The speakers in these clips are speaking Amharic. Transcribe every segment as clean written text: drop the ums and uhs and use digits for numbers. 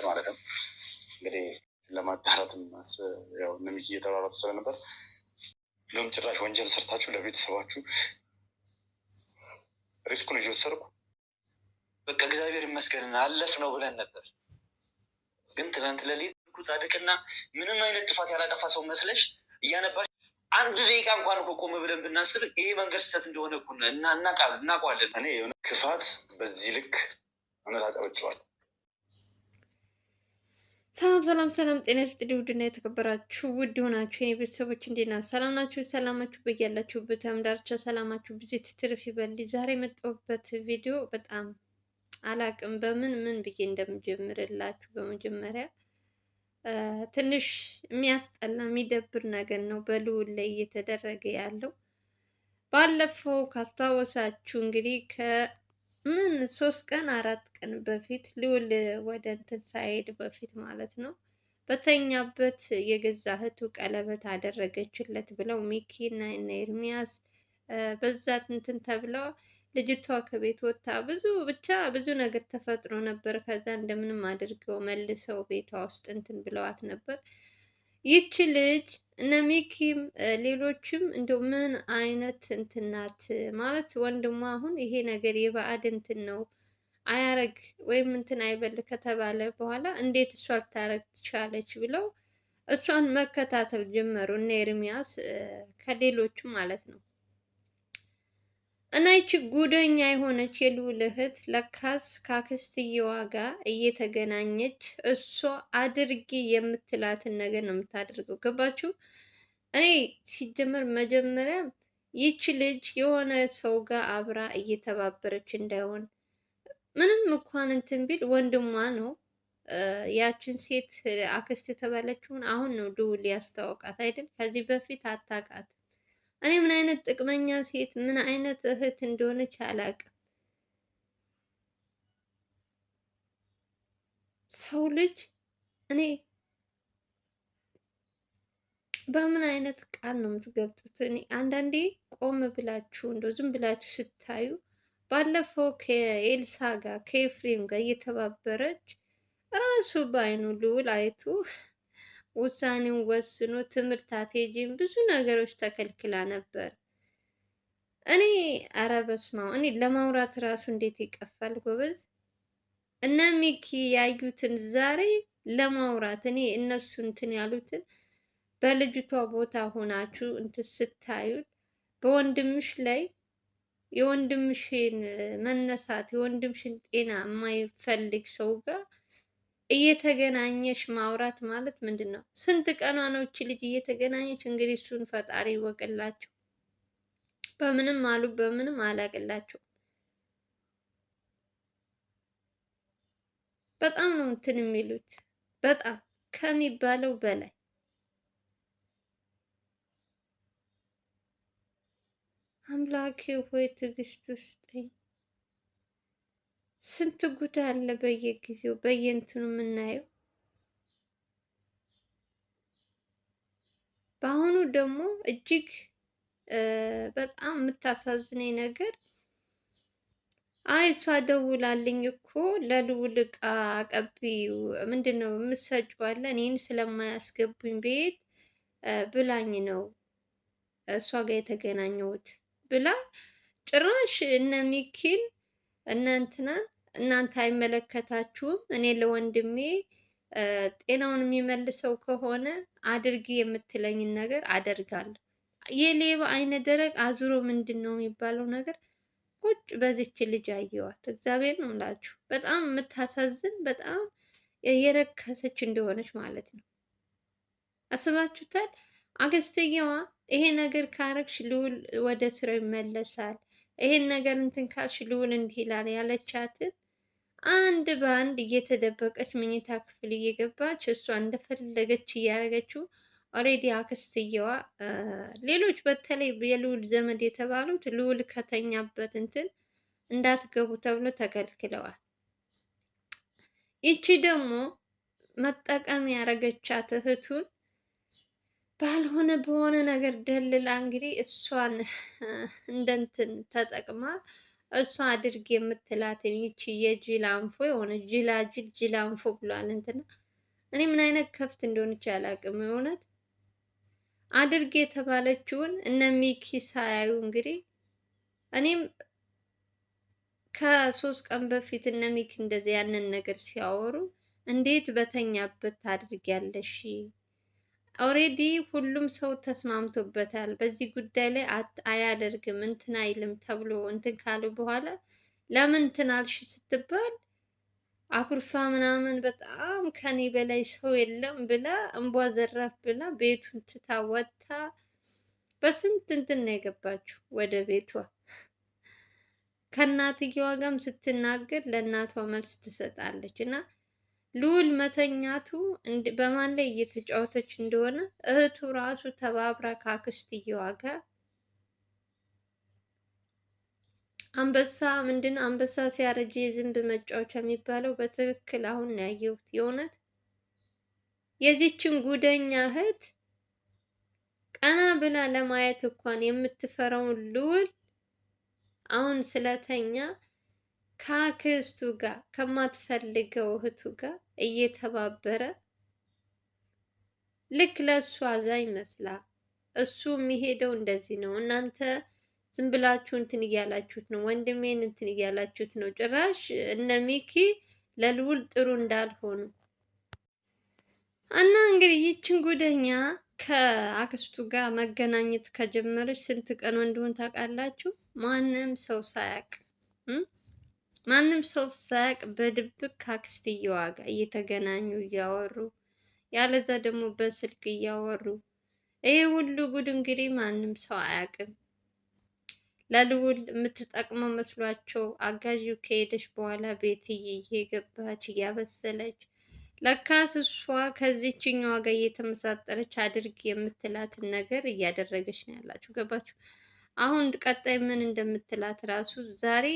ማለትም እንግዲህ ለማጣራትም ያው እነሚኪ እየተሯሯጡ ስለነበር እንደውም ጭራሽ ወንጀል ሰርታችሁ ለቤተሰባችሁ ሪስኩን እየወሰድኩ በቃ እግዚአብሔር ይመስገን አለፍ ነው ብለን ነበር። ግን ትናንት ሌሊት ጻድቅና ምንም አይነት ጥፋት ያላጠፋ ሰው መስለሽ እያነባሽ አንድ ደቂቃ እንኳን እኮ ቆም ብለን ብናስብ ይሄ መንገድ ስህተት እንደሆነ እኮ እናውቀዋለን። እኔ የሆነ ክፋት በዚህ ልክ አመጣጠበቸዋል። ሰላም ጤና ይስጥልኝ። ውድና የተከበራችሁ ውድ ሆናችሁ የኔ ቤተሰቦች እንዴት ናችሁ? ሰላም ናችሁ? ሰላማችሁ በያላችሁበት ዳርቻ ሰላማችሁ ብዙ ትርፍ ይበል። ዛሬ የመጣሁበት ቪዲዮ በጣም አላቅም ምን ብዬ እንደምጀምርላችሁ። በመጀመሪያ ትንሽ የሚያስጠላ የሚደብር ነገር ነው በልዑል ላይ እየተደረገ ያለው። ባለፈው ካስታወሳችሁ እንግዲህ ምን 3 ቀን 4 ቀን በፊት ልዑል ወደ እንትን ሳይሄድ በፊት ማለት ነው በተኛበት የገዛ እህቱ ቀለበት አደረገችለት ብለው ሚኪ እና ኤርሚያስ በዛ እንትን ተብለው ልጅቷ ከቤት ወጥታ ብዙ ነገር ተፈጥሮ ነበር። ከዛ እንደምንም አድርገው መልሰው ቤቷ ውስጥ እንትን ብለዋት ነበር። ይቺ ልጅ እነ ሚኪም ሌሎችም እንደው ምን አይነት እንትን ናት ማለት ወንድሟ አሁን ይሄ ነገር የባዕድ እንትን ነው አያረግ ወይም እንትን አይበል ከተባለ በኋላ እንዴት እሷ ልታረግ ትቻለች ብለው እሷን መከታተል ጀመሩ እነ ኤርሚያስ ከሌሎችም ማለት ነው። እና ይቺ ጉደኛ የሆነች የልዑል እህት ለካስ ከአክስትየዋ ጋር እየተገናኘች እሷ አድርጊ የምትላትን ነገር ነው የምታደርገው። ገባችሁ? እኔ ሲጀመር መጀመሪያ ይቺ ልጅ የሆነ ሰው ጋር አብራ እየተባበረች እንዳይሆን ምንም እንኳን እንትን ቢል ወንድሟ ነው። ያችን ሴት አክስት የተባለችውን አሁን ነው ልዑል ያስታወቃት አይደል? ከዚህ በፊት አታውቃት። እኔ ምን አይነት ጥቅመኛ ሴት ምን አይነት እህት እንደሆነች አላውቅም። ሰው ልጅ እኔ በምን አይነት ቃል ነው የምትገብጡት? እኔ አንዳንዴ ቆም ብላችሁ እንደው ዝም ብላችሁ ስታዩ ባለፈው ከኤልሳ ጋር ከኤፍሬም ጋር እየተባበረች ራሱ በአይኑ ልዑል አይቶ ውሳኔውን ወስኖ ትምህርት አትሄጂም ብዙ ነገሮች ተከልክላ ነበር። እኔ ኧረ በስመ አብ እኔ ለማውራት ራሱ እንዴት ይቀፋል ጎበዝ። እነ ሚኪ ያዩትን ዛሬ ለማውራት እኔ እነሱ እንትን ያሉትን በልጅቷ ቦታ ሆናችሁ እንትን ስታዩት በወንድምሽ ላይ የወንድምሽን መነሳት የወንድምሽን ጤና የማይፈልግ ሰው ጋር እየተገናኘሽ ማውራት ማለት ምንድን ነው? ስንት ቀኗ ነው እቺ ልጅ እየተገናኘች? እንግዲህ እሱን ፈጣሪ ይወቅላቸው። በምንም አሉ በምንም አላቅላቸው። በጣም ነው እንትን የሚሉት በጣም ከሚባለው በላይ። አምላኬ ሆይ ትዕግስት ውስጠኝ። ስንት ጉድ አለ በየጊዜው በየእንትኑ የምናየው። በአሁኑ ደግሞ እጅግ በጣም የምታሳዝነኝ ነገር አይ እሷ ደውላልኝ እኮ ለልዑል ዕቃ አቀቢው ምንድን ነው የምትሰጪው አለ እኔን ስለማያስገቡኝ ቤት ብላኝ ነው እሷ ጋር የተገናኘሁት ብላ ጭራሽ እነ ሚኪን እነ እንትናን እናንተ አይመለከታችሁም፣ እኔ ለወንድሜ ጤናውን የሚመልሰው ከሆነ አድርጊ የምትለኝን ነገር አደርጋለሁ። የሌባ አይነ ደረቅ አዙሮ ምንድን ነው የሚባለው ነገር ቁጭ በዚች ልጅ አየዋት። እግዚአብሔር ነው የምላችሁ በጣም የምታሳዝን በጣም የረከሰች እንደሆነች ማለት ነው። አስባችሁታል? አክስትየዋ ይሄ ነገር ካረግሽ ልዑል ወደ ስራው ይመለሳል፣ ይሄን ነገር እንትን ካልሽ ልዑል እንዲህ ይላል ያለቻትን አንድ በአንድ እየተደበቀች መኝታ ክፍል እየገባች እሷ እንደፈለገች እያደረገችው ኦልሬዲ አክስትየዋ ሌሎች በተለይ የልዑል ዘመድ የተባሉት ልዑል ከተኛበት እንትን እንዳትገቡ ተብሎ ተከልክለዋል። ይቺ ደግሞ መጠቀም ያደረገቻት እህቱን ባልሆነ በሆነ ነገር ደልላ እንግዲህ እሷን እንደንትን ተጠቅማ እሷ አድርግ የምትላትን ይቺ የጅል አንፎ የሆነ ጅላጅል ጅል አንፎ ብሏል እንትና። እኔ ምን አይነት ከፍት እንደሆነች አላውቅም። እውነት አድርግ የተባለችውን እነ ሚኪ ሳያዩ እንግዲህ እኔም ከሶስት ቀን በፊት እነ ሚኪ እንደዚህ ያንን ነገር ሲያወሩ እንዴት በተኛበት ታድርጊያለሽ? ኦሬዲ ሁሉም ሰው ተስማምቶበታል። በዚህ ጉዳይ ላይ አያደርግም እንትን አይልም ተብሎ እንትን ካሉ በኋላ ለምን እንትን አልሽ ስትባል አኩርፋ ምናምን በጣም ከኔ በላይ ሰው የለም ብላ እንቧ ዘራፍ ብላ ቤቱን ትታ ወጥታ በስንት እንትን ነው የገባችው ወደ ቤቷ። ከእናትየዋ ጋርም ስትናገር ለእናቷ መልስ ትሰጣለች። እና ልዑል መተኛቱ በማን ላይ እየተጫወተች እንደሆነ እህቱ ራሱ ተባብራ ከአክስትየዋ ጋር አንበሳ ምንድነው አንበሳ ሲያረጅ የዝንብ መጫወቻ የሚባለው በትክክል አሁን ነው ያየሁት። የእውነት የዚችን ጉደኛ እህት ቀና ብላ ለማየት እንኳን የምትፈራውን ልዑል አሁን ስለተኛ ከአክስቱ ጋር ከማትፈልገው እህቱ ጋር እየተባበረ ልክ ለእሱ አዛኝ መስላ እሱ የሚሄደው እንደዚህ ነው። እናንተ ዝም ብላችሁ እንትን እያላችሁት ነው፣ ወንድሜን እንትን እያላችሁት ነው። ጭራሽ እነ ሚኪ ለልዑል ጥሩ እንዳልሆኑ እና እንግዲህ ይችን ጉደኛ ከአክስቱ ጋር መገናኘት ከጀመረች ስንት ቀን እንደሆነ ታውቃላችሁ? ማንም ሰው ሳያውቅ ማንም ሰው ሳያውቅ በድብቅ ከአክስትየዋ ጋር እየተገናኙ እያወሩ ያለዛ ደግሞ በስልክ እያወሩ ይሄ ሁሉ ጉድ እንግዲህ ማንም ሰው አያውቅም። ለልዑል የምትጠቅመው መስሏቸው አጋዡ ከሄደች በኋላ ቤትዬ እየገባች እያበሰለች ለካስ እሷ ከዚችኛዋ ጋር እየተመሳጠረች አድርግ የምትላትን ነገር እያደረገች ነው ያላችሁ። ገባችሁ? አሁን ቀጣይ ምን እንደምትላት ራሱ ዛሬ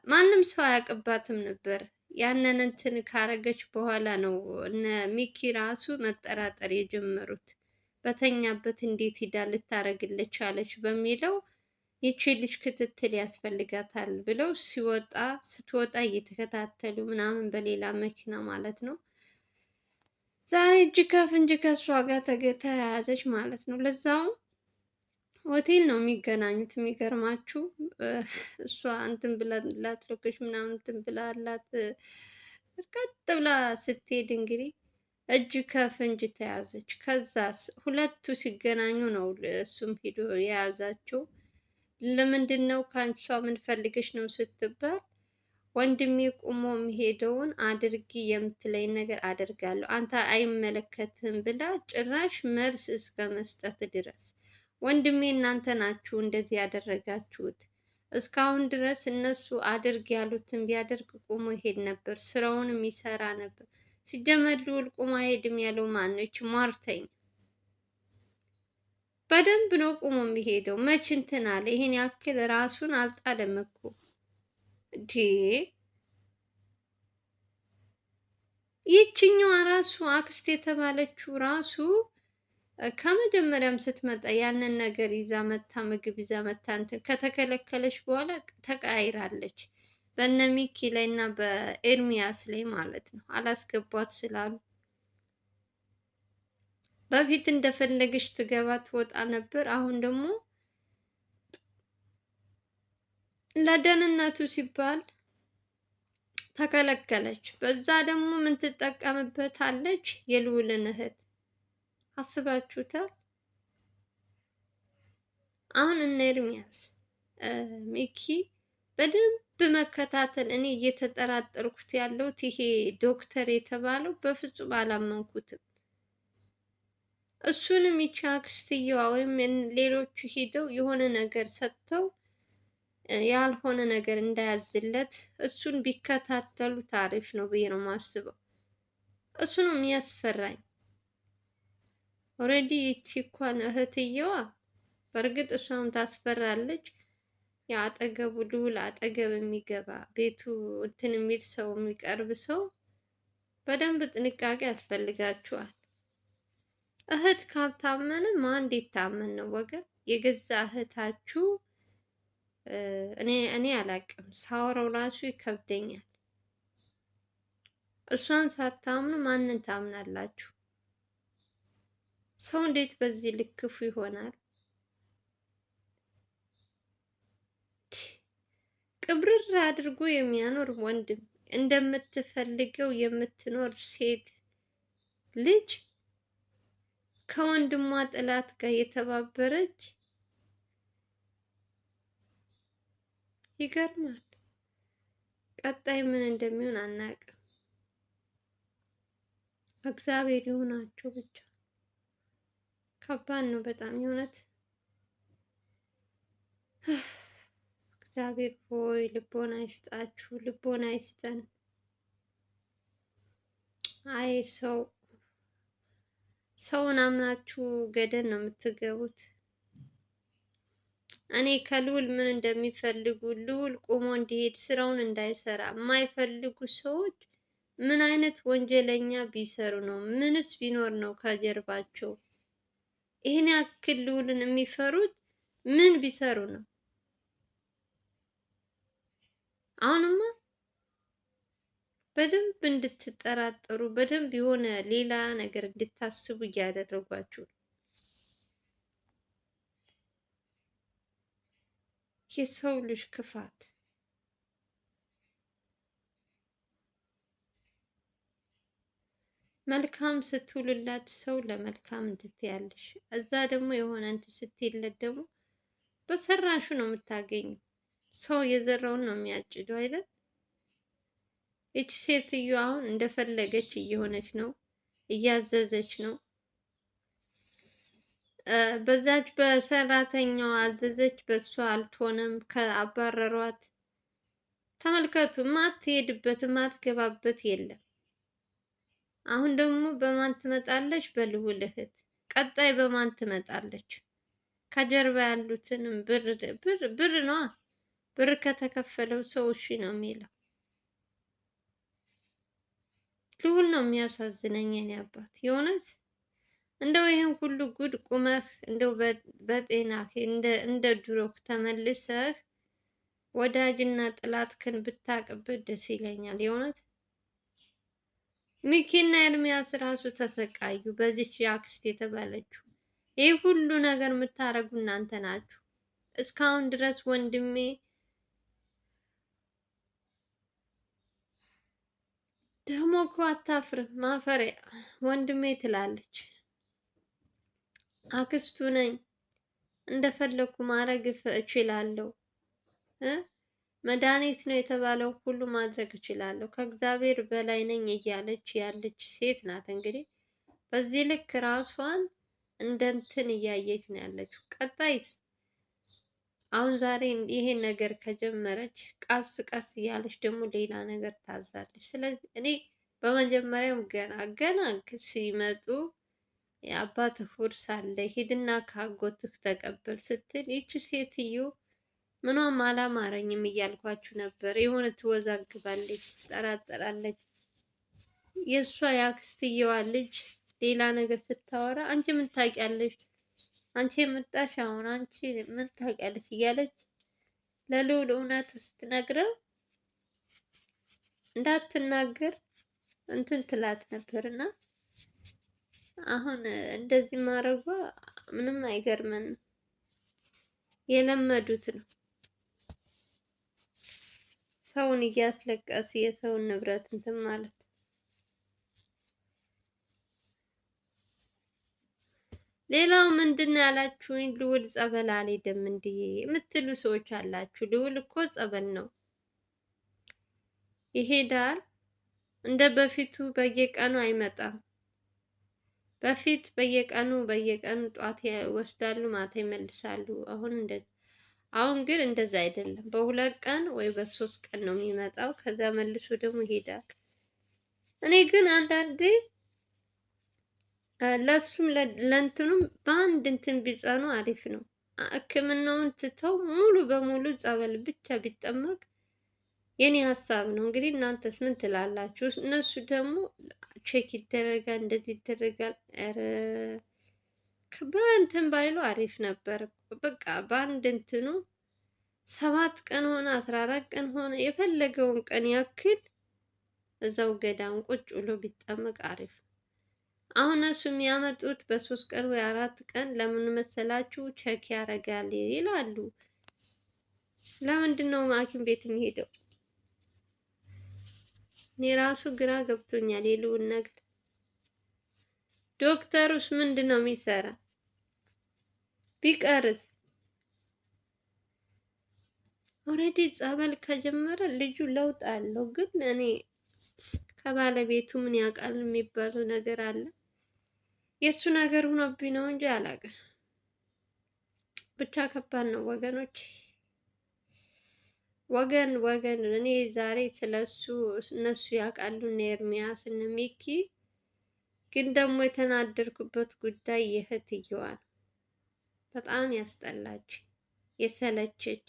ማንም ሰው አያውቅባትም ነበር። ያንን እንትን ካረገች በኋላ ነው እነ ሚኪ ራሱ መጠራጠር የጀመሩት። በተኛበት እንዴት ሂዳ ልታረግልች አለች በሚለው ይቺ ልጅ ክትትል ያስፈልጋታል ብለው ስትወጣ እየተከታተሉ ምናምን በሌላ መኪና ማለት ነው። ዛሬ እጅ ከፍንጅ ከእሷ ጋር ተያያዘች ማለት ነው። ለዛውም ሆቴል ነው የሚገናኙት። የሚገርማችሁ እሷ እንትን ብላላት ሎኬሽን ምናምን እንትን ብላላት ቀጥ ብላ ስትሄድ እንግዲህ እጅ ከፍንጅ ተያዘች። ከዛስ ሁለቱ ሲገናኙ ነው እሱም ሄዶ የያዛቸው። ለምንድን ነው ከእሷ ምን ፈልገሽ ነው ስትባል ወንድሜ ቁሞ የሚሄደውን አድርጊ የምትለኝ ነገር አደርጋለሁ፣ አንተ አይመለከትም ብላ ጭራሽ መልስ እስከ መስጠት ድረስ ወንድሜ እናንተ ናችሁ እንደዚህ ያደረጋችሁት። እስካሁን ድረስ እነሱ አድርግ ያሉትን ቢያደርግ ቁሞ ይሄድ ነበር፣ ስራውንም ይሰራ ነበር። ሲጀመር ልዑል ቁሞ አይሄድም ያለው ማን ነው? ይቺ ሟርተኝ በደንብ ነው ቁሞ የሚሄደው። መች እንትን አለ? ይሄን ያክል ራሱን አልጣለም እኮ እንዴ! ይችኛዋ ራሱ አክስት የተባለችው ራሱ ከመጀመሪያም ስትመጣ ያንን ነገር ይዛ መታ ምግብ ይዛ መታ እንትን ከተከለከለች በኋላ ተቀያይራለች። በእነ ሚኪ ላይ እና በኤርሚያስ ላይ ማለት ነው። አላስገቧት ስላሉ በፊት እንደፈለገች ትገባ ትወጣ ነበር። አሁን ደግሞ ለደህንነቱ ሲባል ተከለከለች። በዛ ደግሞ ምን ትጠቀምበታለች? የልዑልን እህት አስባችሁታል? አሁን እነ ኤርሚያስ ሚኪ በደንብ መከታተል። እኔ እየተጠራጠርኩት ያለሁት ይሄ ዶክተር የተባለው በፍጹም አላመንኩትም። እሱንም ይቺ አክስትየዋ ወይም ሌሎቹ ሂደው የሆነ ነገር ሰጥተው ያልሆነ ነገር እንዳያዝለት እሱን ቢከታተሉት አሪፍ ነው ብዬ ነው የማስበው። እሱ ነው የሚያስፈራኝ። ኦልሬዲ ይቺ እንኳን እህትየዋ በእርግጥ እሷም ታስፈራለች። የአጠገቡ ልዑል አጠገብ የሚገባ ቤቱ እንትን የሚል ሰው የሚቀርብ ሰው በደንብ ጥንቃቄ ያስፈልጋቸዋል። እህት ካልታመነ ማን እንዴት ታመን ነው ወገን? የገዛ እህታችሁ እኔ አላቅም፣ ሳወራው ራሱ ይከብደኛል። እሷን ሳታምኑ ማንን ታምናላችሁ? ሰው እንዴት በዚህ ልክ ክፉ ይሆናል? ቅብርር አድርጎ የሚያኖር ወንድም፣ እንደምትፈልገው የምትኖር ሴት ልጅ ከወንድሟ ጠላት ጋር የተባበረች ይገርማል። ቀጣይ ምን እንደሚሆን አናውቅም። እግዚአብሔር ይሁናቸው ብቻ። ከባድ ነው በጣም የእውነት። እግዚአብሔር ሆይ ልቦና ይስጣችሁ፣ ልቦና ይስጠን። አይ ሰውን አምናችሁ ገደል ነው የምትገቡት። እኔ ከልዑል ምን እንደሚፈልጉ ልዑል ቆሞ እንዲሄድ ስራውን እንዳይሰራ የማይፈልጉ ሰዎች ምን አይነት ወንጀለኛ ቢሰሩ ነው? ምንስ ቢኖር ነው ከጀርባቸው? ይህን ያክል ልዑልን የሚፈሩት ምን ቢሰሩ ነው? አሁንማ በደንብ እንድትጠራጠሩ፣ በደንብ የሆነ ሌላ ነገር እንድታስቡ እያደረጓችሁ ነው። የሰው ልጅ ክፋት መልካም ስትውልላት ሰው ለመልካም እንድትያለሽ፣ እዛ ደግሞ የሆነ እንትን ስትይለት ደግሞ በሰራሹ ነው የምታገኘው። ሰው የዘራውን ነው የሚያጭደው አይደል? ይቺ ሴትዮ አሁን እንደፈለገች እየሆነች ነው፣ እያዘዘች ነው። በዛች በሰራተኛዋ አዘዘች፣ በሷ አልትሆነም፣ ከአባረሯት። ተመልከቱ፣ ማትሄድበት ማትገባበት የለም። አሁን ደግሞ በማን ትመጣለች? በልዑል እህት። ቀጣይ በማን ትመጣለች? ከጀርባ ያሉትንም ብር ነዋ። ብር ከተከፈለው ሰው እሺ ነው የሚለው። ልዑል ነው የሚያሳዝነኝ የኔ አባት የእውነት። እንደው ይህን ሁሉ ጉድ ቁመህ እንደው በጤናህ እንደ ድሮህ ተመልሰህ ወዳጅና ጠላትህን ብታውቅበት ደስ ይለኛል የእውነት። ሚኪና ኤርሚያስ ራሱ ተሰቃዩ በዚች አክስት የተባለችው። ይህ ሁሉ ነገር የምታደርጉ እናንተ ናችሁ። እስካሁን ድረስ ወንድሜ ደግሞ እኮ አታፍርም። ማፈሪያ ወንድሜ ትላለች። አክስቱ ነኝ እንደፈለኩ ማድረግ እችላለሁ። መድኃኒት ነው የተባለው ሁሉ ማድረግ እችላለሁ፣ ከእግዚአብሔር በላይ ነኝ እያለች ያለች ሴት ናት። እንግዲህ በዚህ ልክ ራሷን እንደ እንትን እያየች ነው ያለችው። ቀጣይስ አሁን ዛሬ ይሄን ነገር ከጀመረች ቀስ ቀስ እያለች ደግሞ ሌላ ነገር ታዛለች። ስለዚህ እኔ በመጀመሪያም ገና ሲመጡ የአባትህ ውርስ አለ ሂድና ካጎትህ ተቀበል ስትል ይቺ ሴትዮ ምኗም አላማረኝም እያልኳችሁ ነበር። የሆነ ትወዛግባለች፣ ትጠራጠራለች። የእሷ የአክስትየዋ ልጅ ሌላ ነገር ስታወራ አንቺ ምን ታውቂያለሽ? አንቺ የመጣሽ አሁን አንቺ ምን ታውቂያለሽ? እያለች ለልዑል እውነት ስትነግረው እንዳትናገር እንትን ትላት ነበር እና አሁን እንደዚህ ማድረጓ ምንም አይገርምንም። የለመዱት ነው። ሰውን እያስለቀስ የሰውን ንብረት እንትን ማለት። ሌላው ምንድን ነው ያላችሁኝ? ልዑል ጸበል አልሄደም እንዴ የምትሉ ሰዎች አላችሁ። ልዑል እኮ ጸበል ነው ይሄዳል። እንደ በፊቱ በየቀኑ አይመጣም። በፊት በየቀኑ ጠዋት ይወስዳሉ፣ ማታ ይመልሳሉ። አሁን ግን እንደዛ አይደለም። በሁለት ቀን ወይ በሶስት ቀን ነው የሚመጣው። ከዛ መልሶ ደግሞ ይሄዳል። እኔ ግን አንዳንዴ ለሱም ለእንትኑም በአንድ እንትን ቢጸኑ አሪፍ ነው። ሕክምናውን ትተው ሙሉ በሙሉ ጸበል ብቻ ቢጠመቅ የኔ ሀሳብ ነው። እንግዲህ እናንተስ ምን ትላላችሁ? እነሱ ደግሞ ቼክ ይደረጋል፣ እንደዚህ ይደረጋል። ኧረ በእንትን ባይሉ አሪፍ ነበር። በቃ በአንድ እንትኑ 7 ቀን ሆነ 14 ቀን ሆነ የፈለገውን ቀን ያክል እዛው ገዳም ቁጭ ብሎ ቢጠመቅ አሪፍ። አሁን እነሱ የሚያመጡት በ3 ቀን ወይ 4 ቀን ለምን መሰላችሁ? ቼክ ያደርጋል ይላሉ። ለምንድን ነው ሐኪም ቤት የሚሄደው? እኔ ራሱ ግራ ገብቶኛል የልዑል ነገር። ዶክተሩስ ምንድን ነው የሚሰራ? ቢቀርስ? ኦልሬዲ ጸበል ከጀመረ ልጁ ለውጥ አለው። ግን እኔ ከባለቤቱ ምን ያውቃል የሚባለው ነገር አለ። የእሱ ነገር ሆኖብኝ ነው እንጂ አላውቅም። ብቻ ከባድ ነው ወገኖች። ወገን እኔ ዛሬ ስለሱ እነሱ ያውቃሉ እነ ኤርሚያስ እነ ሚኪ። ግን ደግሞ የተናደድኩበት ጉዳይ የእህትየዋ ነው። በጣም ያስጠላች የሰለቸች።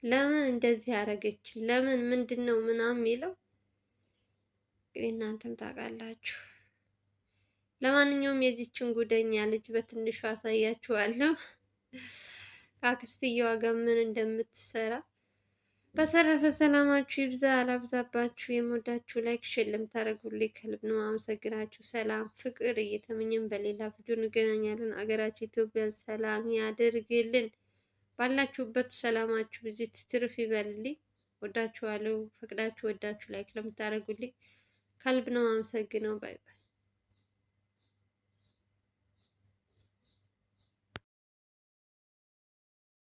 ለምን እንደዚህ ያደረገች? ለምን ምንድን ነው ምናምን የሚለው እንግዲህ እናንተም ታውቃላችሁ። ለማንኛውም የዚችን ጉደኛ ልጅ በትንሹ አሳያችኋለሁ ከአክስትየዋ ጋር ምን እንደምትሰራ። በተረፈ ሰላማችሁ ይብዛ፣ አላብዛባችሁ። የምወዳችሁ ላይክ ሼር ለምታደርጉልኝ ከልብ ነው አመሰግናችሁ። ሰላም ፍቅር እየተመኘን በሌላ ቪዲዮ እንገናኛለን። አገራችሁ ኢትዮጵያን ሰላም ያድርግልን። ባላችሁበት ሰላማችሁ ብዙ ትርፍ ይበልልኝ። ወዳችኋለሁ። ፈቅዳችሁ ወዳችሁ ላይክ ለምታደርጉልኝ ከልብ ነው አመሰግነው። ባይ ባይ።